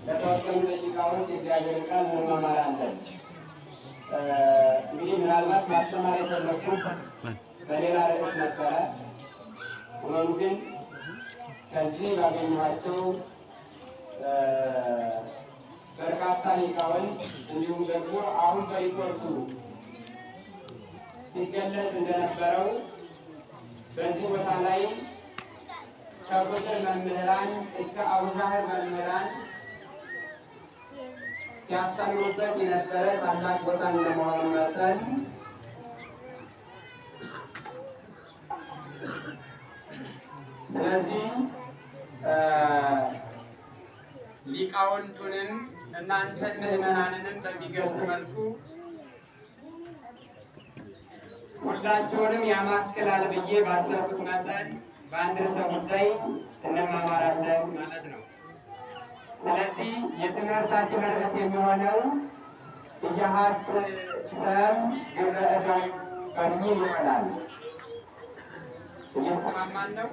ለተወሰኑ ደቂቃዎች የእግዚአብሔር ቃል እንማማራለን። እንግዲህ ምናልባት ማስተማር የፈለኩት በሌላ ርዕስ ነበረ። ሆኖም ግን ከዚህ ባገኘኋቸው በርካታ ሊቃውንት እንዲሁም ደግሞ አሁን በሪፖርቱ ሲገለጽ እንደነበረው በዚህ ቦታ ላይ ከቁጥር መምህራን እስከ አቡዛህር መምህራን ሲያስተምሩበት የነበረ ታላቅ ቦታ እንደመሆኑ መጠን ስለዚህ ሊቃውንቱንም እናንተን ምዕመናንንም በሚገልጽ መልኩ ሁላቸውንም ያማክላል ብዬ ባሰብኩት መጠን በአንድ ርዕሰ ጉዳይ እንማማራለን ማለት ነው። ስለዚህ የትምህርታችን ርዕስ የሚሆነው ኢያሃት ሰብ ግብረ እደው በሚል ይሆናል። እየተሰማማን ነው?